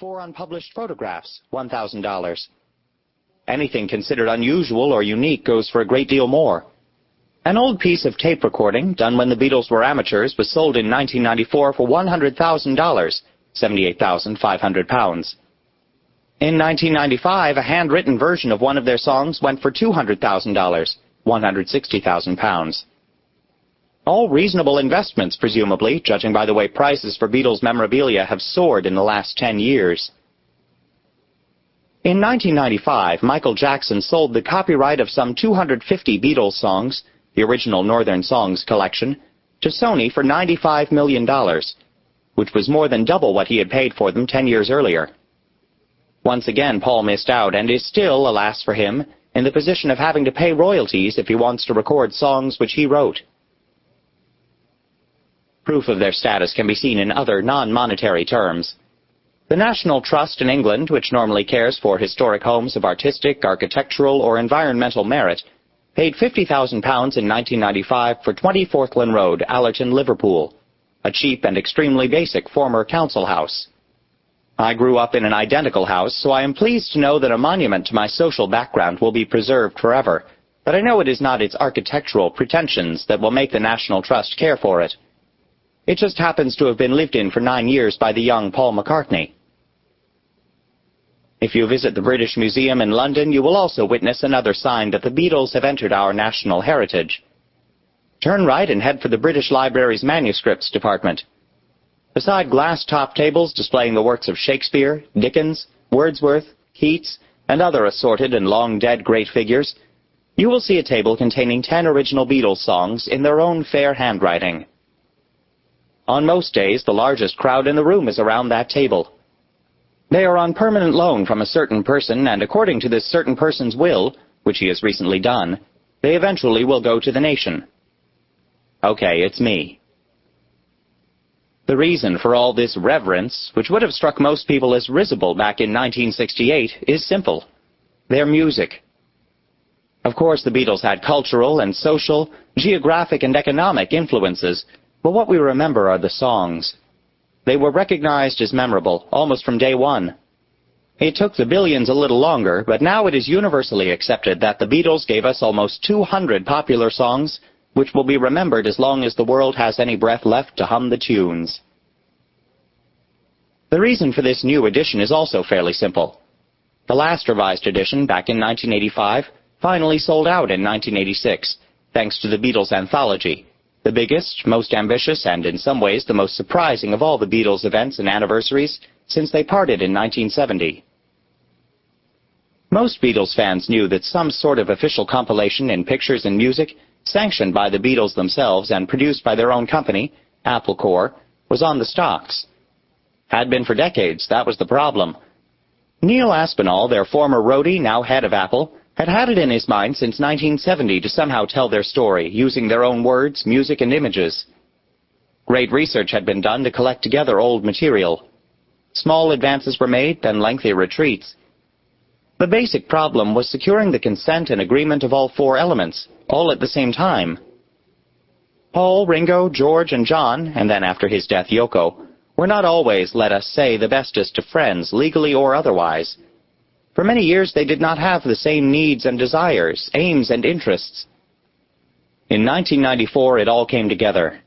4 unpublished photographs, $1,000. Anything considered unusual or unique goes for a great deal more. An old piece of tape recording, done when the Beatles were amateurs, was sold in 1994 for $100,000, £78,500. In 1995, a handwritten version of one of their songs went for $200,000, £160,000. All reasonable investments, presumably, judging by the way prices for Beatles memorabilia have soared in the last 10 years. In 1995, Michael Jackson sold the copyright of some 250 Beatles songs, the original Northern Songs collection, to Sony for $95 million, which was more than double what he had paid for them 10 years earlier. Once again, Paul missed out and is still, alas for him, in the position of having to pay royalties if he wants to record songs which he wrote. Proof of their status can be seen in other non-monetary terms. The National Trust in England, which normally cares for historic homes of artistic, architectural, or environmental merit, paid £50,000 in 1995 for 20 Forthland Road, Allerton, Liverpool, a cheap and extremely basic former council house. I grew up in an identical house, so I am pleased to know that a monument to my social background will be preserved forever, but I know it is not its architectural pretensions that will make the National Trust care for it. It just happens to have been lived in for 9 years by the young Paul McCartney. If you visit the British Museum in London, you will also witness another sign that the Beatles have entered our national heritage. Turn right and head for the British Library's manuscripts department. Beside glass-top tables displaying the works of Shakespeare, Dickens, Wordsworth, Keats, and other assorted and long-dead great figures, you will see a table containing 10 original Beatles songs in their own fair handwriting. On most days, the largest crowd in the room is around that table. They are on permanent loan from a certain person, and according to this certain person's will, which he has recently done, they eventually will go to the nation. Okay, it's me. The reason for all this reverence, which would have struck most people as risible back in 1968, is simple. Their music. Of course, the Beatles had cultural and social, geographic and economic influences, but what we remember are the songs. They were recognized as memorable, almost from day one. It took the billions a little longer, but now it is universally accepted that the Beatles gave us almost 200 popular songs, which will be remembered as long as the world has any breath left to hum the tunes. The reason for this new edition is also fairly simple. The last revised edition, back in 1985, finally sold out in 1986, thanks to the Beatles anthology, the biggest, most ambitious, and in some ways the most surprising of all the Beatles events and anniversaries since they parted in 1970. Most Beatles fans knew that some sort of official compilation in pictures and music, sanctioned by the Beatles themselves and produced by their own company, Apple Corps, was on the stocks. Had been for decades, that was the problem. Neil Aspinall, their former roadie, now head of Apple, had it in his mind since 1970 to somehow tell their story, using their own words, music, and images. Great research had been done to collect together old material. Small advances were made, then lengthy retreats. The basic problem was securing the consent and agreement of all 4 elements, all at the same time. Paul, Ringo, George, and John, and then after his death Yoko, were not always, let us say, the bestest of friends, legally or otherwise. For many years they did not have the same needs and desires, aims and interests. In 1994 it all came together.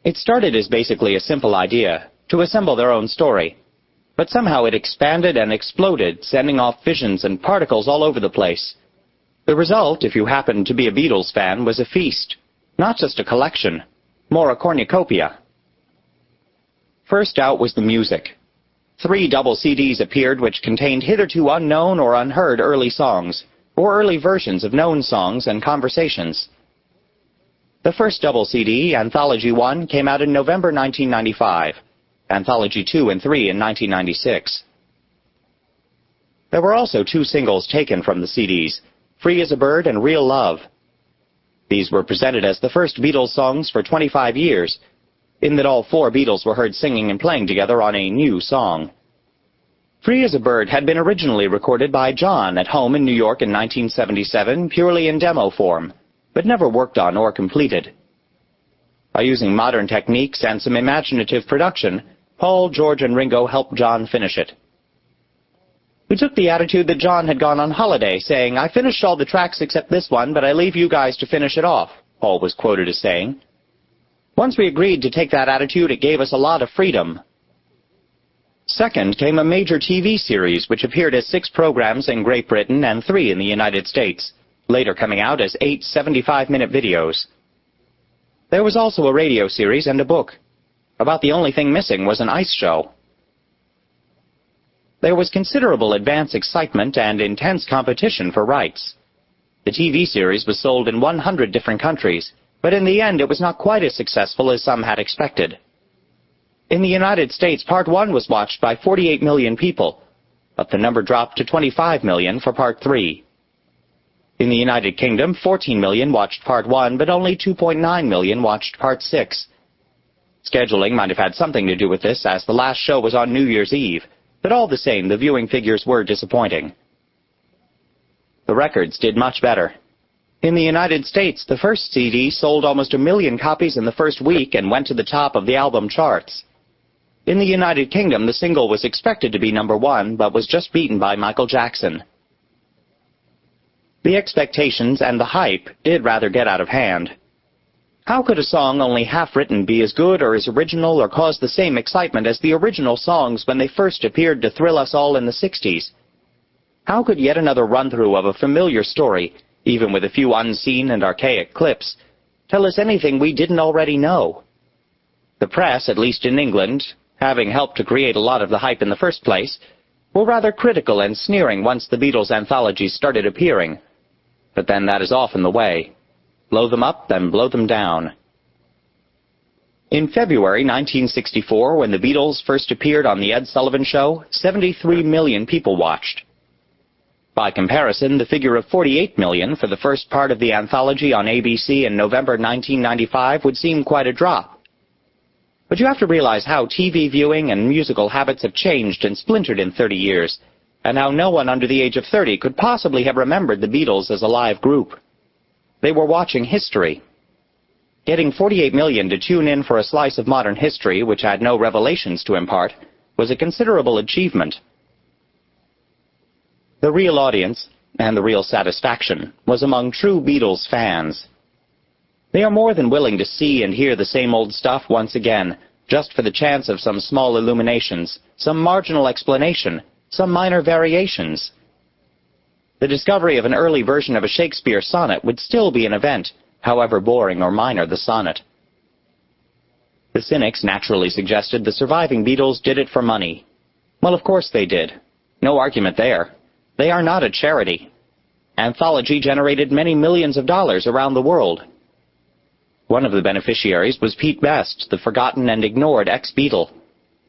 It started as basically a simple idea, to assemble their own story. But somehow it expanded and exploded, sending off visions and particles all over the place. The result, if you happened to be a Beatles fan, was a feast. Not just a collection, more a cornucopia. First out was the music. 3 double CDs appeared which contained hitherto unknown or unheard early songs, or early versions of known songs and conversations. The first double CD, Anthology 1, came out in November 1995, Anthology 2 and 3 in 1996. There were also 2 singles taken from the CDs, Free as a Bird and Real Love. These were presented as the first Beatles songs for 25 years, in that all 4 Beatles were heard singing and playing together on a new song. Free as a Bird had been originally recorded by John at home in New York in 1977, purely in demo form, but never worked on or completed. By using modern techniques and some imaginative production, Paul, George, and Ringo helped John finish it. who took the attitude that John had gone on holiday, saying, "I finished all the tracks except this one, but I leave you guys to finish it off," Paul was quoted as saying. Once we agreed to take that attitude, it gave us a lot of freedom. Second came a major TV series which appeared as 6 programs in Great Britain and 3 in the United States, later coming out as 8 75-minute videos. There was also a radio series and a book. About the only thing missing was an ice show. There was considerable advance excitement and intense competition for rights. The TV series was sold in 100 different countries, but in the end it was not quite as successful as some had expected. In the United States, Part 1 was watched by 48 million people, but the number dropped to 25 million for Part 3. In the United Kingdom, 14 million watched Part 1, but only 2.9 million watched Part 6. Scheduling might have had something to do with this, as the last show was on New Year's Eve, but all the same, the viewing figures were disappointing. The records did much better. In the United States, the first CD sold almost 1 million copies in the first week and went to the top of the album charts. In the United Kingdom, the single was expected to be number 1, but was just beaten by Michael Jackson. The expectations and the hype did rather get out of hand. How could a song only half-written be as good or as original or cause the same excitement as the original songs when they first appeared to thrill us all in the 60s? How could yet another run-through of a familiar story, even with a few unseen and archaic clips, tell us anything we didn't already know? The press, at least in England, having helped to create a lot of the hype in the first place, were rather critical and sneering once the Beatles anthologies started appearing. But then that is often the way. Blow them up, then blow them down. In February 1964, when the Beatles first appeared on The Ed Sullivan Show, 73 million people watched. By comparison, the figure of 48 million for the first part of the anthology on ABC in November 1995 would seem quite a drop. But you have to realize how TV viewing and musical habits have changed and splintered in 30 years, and how no one under the age of 30 could possibly have remembered the Beatles as a live group. They were watching history. Getting 48 million to tune in for a slice of modern history which had no revelations to impart was a considerable achievement. The real audience, and the real satisfaction, was among true Beatles fans. They are more than willing to see and hear the same old stuff once again, just for the chance of some small illuminations, some marginal explanation, some minor variations. The discovery of an early version of a Shakespeare sonnet would still be an event, however boring or minor the sonnet. The cynics naturally suggested the surviving Beatles did it for money. Well, of course they did. No argument there. They are not a charity. Anthology generated many millions of dollars around the world. One of the beneficiaries was Pete Best, the forgotten and ignored ex-Beatle.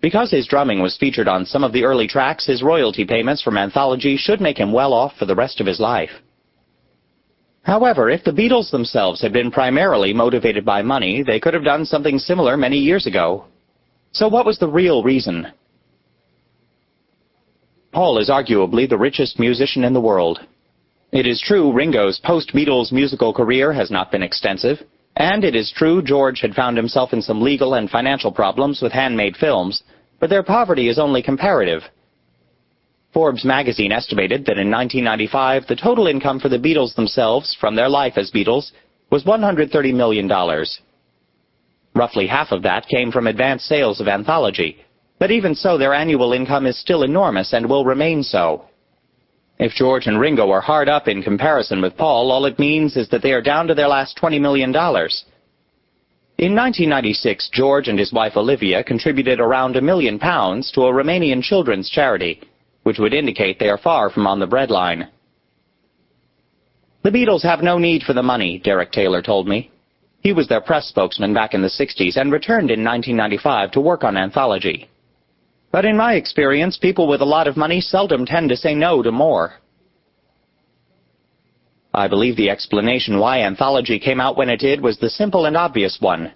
Because his drumming was featured on some of the early tracks, his royalty payments from Anthology should make him well off for the rest of his life. However, if the Beatles themselves had been primarily motivated by money, they could have done something similar many years ago. So what was the real reason? Paul is arguably the richest musician in the world. It is true Ringo's post-Beatles musical career has not been extensive, and it is true George had found himself in some legal and financial problems with handmade films, but their poverty is only comparative. Forbes magazine estimated that in 1995 the total income for the Beatles themselves from their life as Beatles was $130 million. Roughly half of that came from advance sales of Anthology, but even so their annual income is still enormous and will remain so. If George and Ringo are hard up in comparison with Paul, all it means is that they are down to their last $20 million. In 1996, George and his wife Olivia contributed around £1 million to a Romanian children's charity, which would indicate they are far from on the breadline. The Beatles have no need for the money, Derek Taylor told me. He was their press spokesman back in the 60s and returned in 1995 to work on Anthology. But in my experience, people with a lot of money seldom tend to say no to more. I believe the explanation why Anthology came out when it did was the simple and obvious one.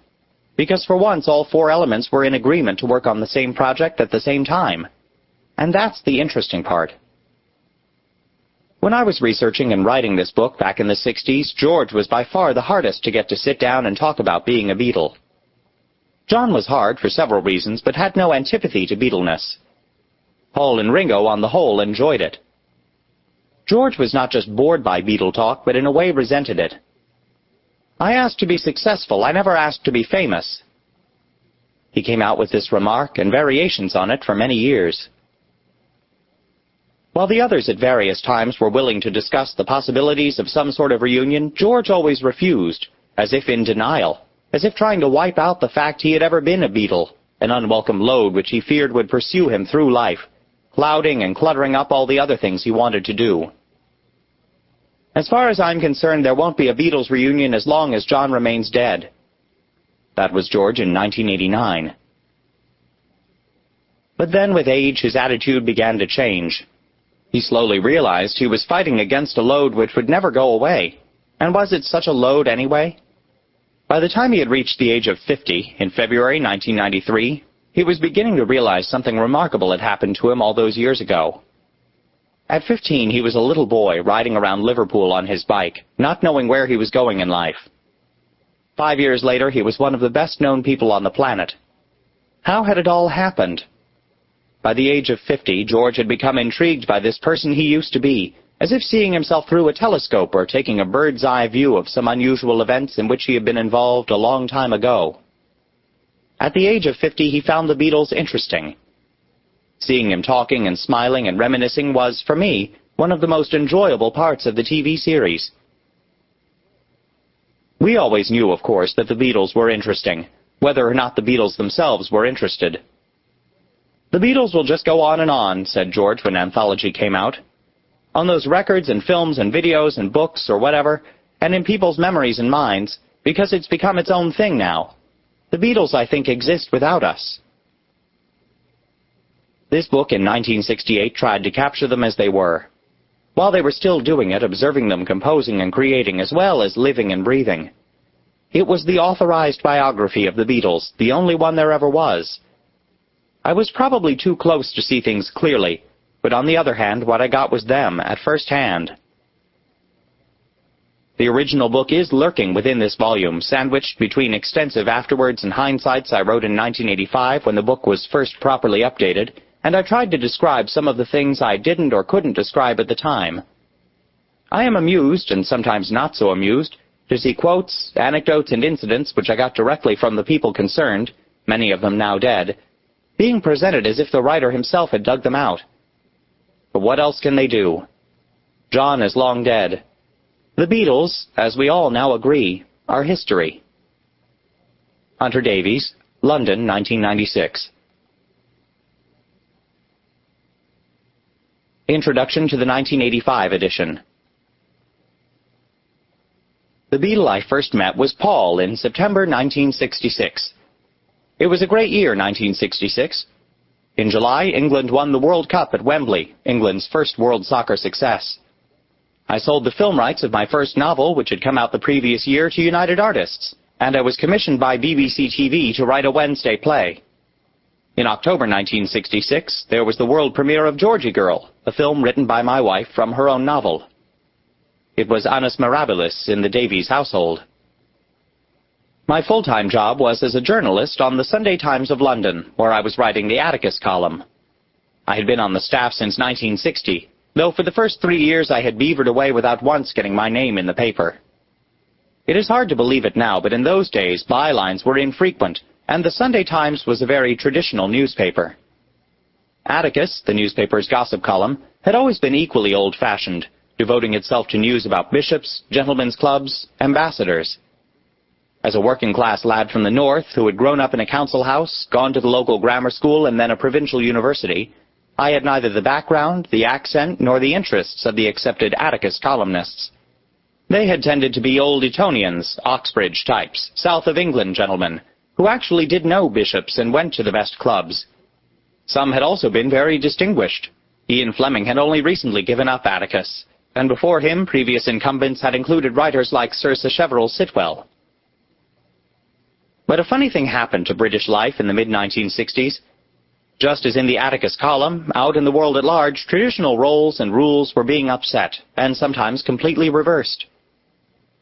Because for once all 4 elements were in agreement to work on the same project at the same time. And that's the interesting part. When I was researching and writing this book back in the 60s, George was by far the hardest to get to sit down and talk about being a Beatle. John was hard for several reasons, but had no antipathy to Beatleness. Paul and Ringo, on the whole, enjoyed it. George was not just bored by Beatle talk, but in a way resented it. "I asked to be successful, I never asked to be famous." He came out with this remark and variations on it for many years. While the others at various times were willing to discuss the possibilities of some sort of reunion, George always refused, as if in denial, as if trying to wipe out the fact he had ever been a Beatle, an unwelcome load which he feared would pursue him through life, clouding and cluttering up all the other things he wanted to do. "As far as I'm concerned, there won't be a Beatles reunion as long as John remains dead." That was George in 1989. But then with age, his attitude began to change. He slowly realized he was fighting against a load which would never go away. And was it such a load anyway? By the time he had reached the age of 50, in February 1993, he was beginning to realize something remarkable had happened to him all those years ago. At 15, he was a little boy riding around Liverpool on his bike, not knowing where he was going in life. 5 years later, he was one of the best-known people on the planet. How had it all happened? By the age of 50, George had become intrigued by this person he used to be, as if seeing himself through a telescope or taking a bird's-eye view of some unusual events in which he had been involved a long time ago. At the age of 50, he found the Beatles interesting. Seeing him talking and smiling and reminiscing was, for me, one of the most enjoyable parts of the TV series. We always knew, of course, that the Beatles were interesting, whether or not the Beatles themselves were interested. "The Beatles will just go on," said George when Anthology came out. "On those records and films and videos and books or whatever, and in people's memories and minds, because it's become its own thing now. The Beatles, I think, exist without us." This book in 1968 tried to capture them as they were. While they were still doing it, observing them composing and creating as well as living and breathing. It was the authorized biography of the Beatles, the only one there ever was. I was probably too close to see things clearly, but on the other hand, what I got was them, at first hand. The original book is lurking within this volume, sandwiched between extensive afterwards and hindsights I wrote in 1985 when the book was first properly updated, and I tried to describe some of the things I didn't or couldn't describe at the time. I am amused, and sometimes not so amused, to see quotes, anecdotes, and incidents which I got directly from the people concerned, many of them now dead, being presented as if the writer himself had dug them out. But what else can they do? John is long dead. The Beatles, as we all now agree, are history. Hunter Davies, London, 1996. Introduction to the 1985 edition. The Beatle I first met was Paul in September 1966. It was a great year, 1966. In July, England won the World Cup at Wembley, England's first world soccer success. I sold the film rights of my first novel, which had come out the previous year, to United Artists, and I was commissioned by BBC TV to write a Wednesday play. In October 1966, there was the world premiere of Georgie Girl, a film written by my wife from her own novel. It was annus mirabilis in the Davies household. My full-time job was as a journalist on the Sunday Times of London, where I was writing the Atticus column. I had been on the staff since 1960, though for the first 3 years I had beavered away without once getting my name in the paper. It is hard to believe it now, but in those days bylines were infrequent, and the Sunday Times was a very traditional newspaper. Atticus, the newspaper's gossip column, had always been equally old-fashioned, devoting itself to news about bishops, gentlemen's clubs, ambassadors. As a working-class lad from the north who had grown up in a council house, gone to the local grammar school and then a provincial university, I had neither the background, the accent, nor the interests of the accepted Atticus columnists. They had tended to be old Etonians, Oxbridge types, south of England gentlemen, who actually did know bishops and went to the best clubs. Some had also been very distinguished. Ian Fleming had only recently given up Atticus, and before him previous incumbents had included writers like Sir Sacheverell Sitwell. But a funny thing happened to British life in the mid-1960s. Just as in the Atticus column, out in the world at large, traditional roles and rules were being upset, and sometimes completely reversed.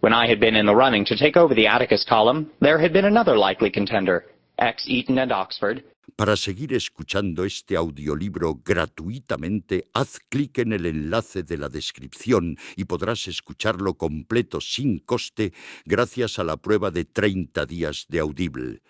When I had been in the running to take over the Atticus column, there had been another likely contender, ex-Eton and Oxford, Para seguir escuchando este audiolibro gratuitamente, haz clic en el enlace de la descripción y podrás escucharlo completo sin coste gracias a la prueba de 30 días de Audible.